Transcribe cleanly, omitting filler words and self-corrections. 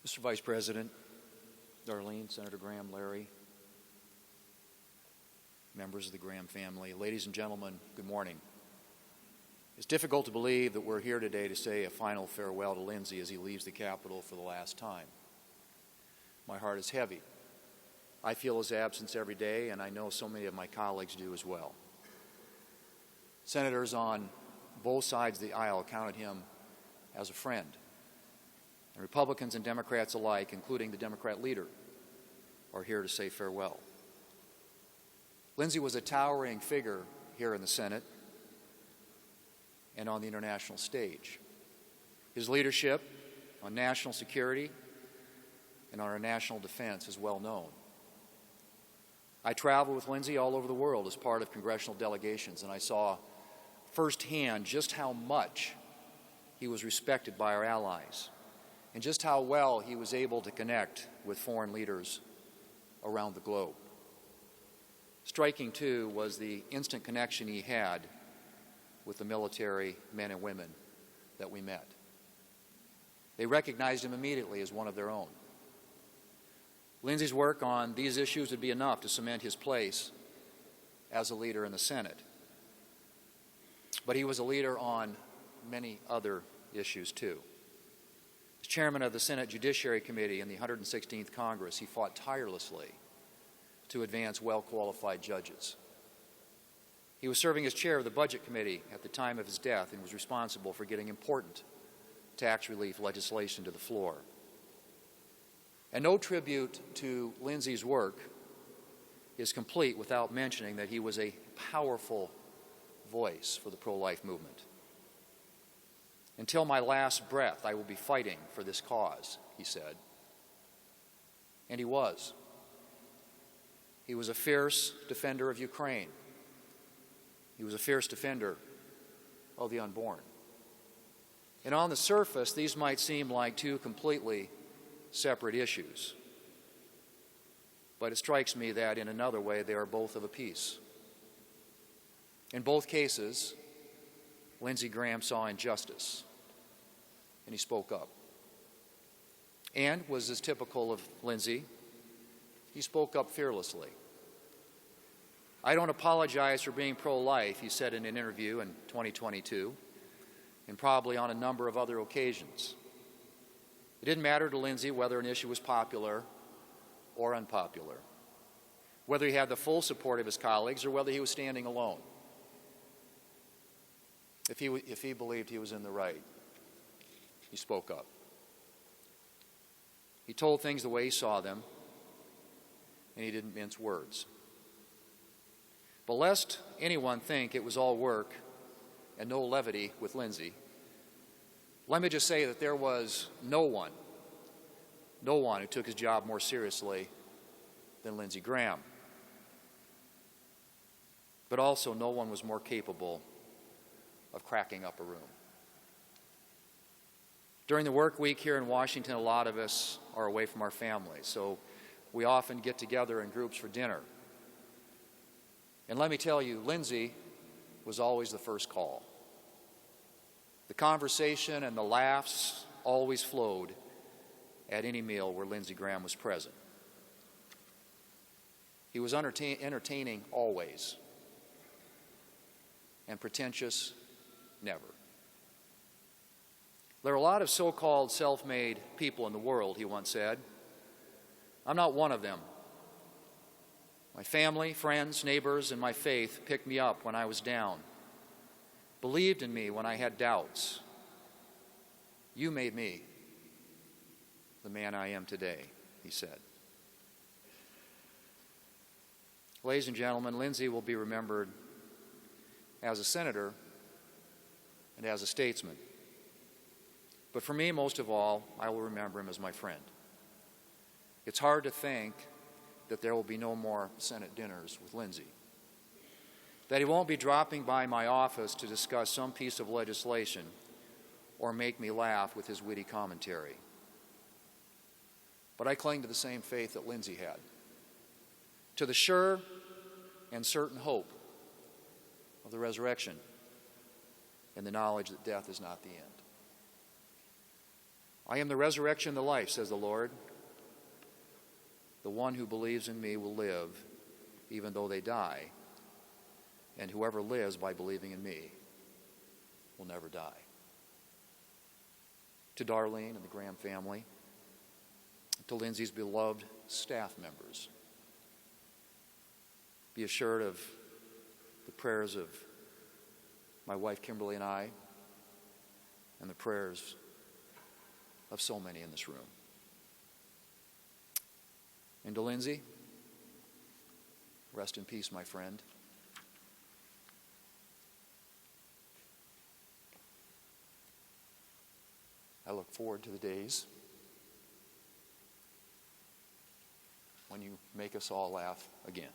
Mr. Vice President, Darlene, Senator Graham, Larry, members of the Graham family, ladies and gentlemen, good morning. It's difficult to believe that we're here today to say a final farewell to Lindsey as he leaves the Capitol for the last time. My heart is heavy. I feel his absence every day, and I know so many of my colleagues do as well. Senators on both sides of the aisle counted him as a friend. And Republicans and Democrats alike, including the Democrat leader, are here to say farewell. Lindsey was a towering figure here in the Senate and on the international stage. His leadership on national security and on our national defense is well known. I traveled with Lindsey all over the world as part of congressional delegations, and I saw firsthand just how much he was respected by our allies and just how well he was able to connect with foreign leaders around the globe. Striking, too, was the instant connection he had with the military men and women that we met. They recognized him immediately as one of their own. Lindsey's work on these issues would be enough to cement his place as a leader in the Senate. But he was a leader on many other issues, too. As chairman of the Senate Judiciary Committee in the 116th Congress, he fought tirelessly to advance well-qualified judges. He was serving as chair of the Budget Committee at the time of his death and was responsible for getting important tax relief legislation to the floor. And no tribute to Lindsey's work is complete without mentioning that he was a powerful voice for the pro-life movement. Until my last breath, I will be fighting for this cause, he said. And he was. He was a fierce defender of Ukraine. He was a fierce defender of the unborn. And on the surface, these might seem like two completely separate issues. But it strikes me that in another way, they are both of a piece. In both cases, Lindsey Graham saw injustice, and he spoke up. And, was as typical of Lindsey, he spoke up fearlessly. I don't apologize for being pro-life, he said in an interview in 2022, and probably on a number of other occasions. It didn't matter to Lindsey whether an issue was popular or unpopular, whether he had the full support of his colleagues or whether he was standing alone. If he believed he was in the right, he spoke up. He told things the way he saw them, and he didn't mince words. But lest anyone think it was all work and no levity with Lindsey, let me just say that there was no one who took his job more seriously than Lindsey Graham. But also no one was more capable of cracking up a room. During the work week here in Washington, a lot of us are away from our families, so we often get together in groups for dinner. And let me tell you, Lindsey was always the first call. The conversation and the laughs always flowed at any meal where Lindsey Graham was present. He was entertaining always, and pretentious never. There are a lot of so-called self-made people in the world, he once said. I'm not one of them. My family, friends, neighbors, and my faith picked me up when I was down, believed in me when I had doubts. You made me the man I am today, he said. Ladies and gentlemen, Lindsey will be remembered as a senator and as a statesman. But for me, most of all, I will remember him as my friend. It's hard to think that there will be no more Senate dinners with Lindsey, that he won't be dropping by my office to discuss some piece of legislation or make me laugh with his witty commentary. But I cling to the same faith that Lindsey had, to the sure and certain hope of the resurrection and the knowledge that death is not the end. I am the resurrection and the life, says the Lord. The one who believes in me will live, even though they die. And whoever lives by believing in me will never die. To Darlene and the Graham family, to Lindsey's beloved staff members, be assured of the prayers of my wife Kimberly and I, and the prayers of so many in this room. And to Lindsey, rest in peace, my friend. I look forward to the days when you make us all laugh again.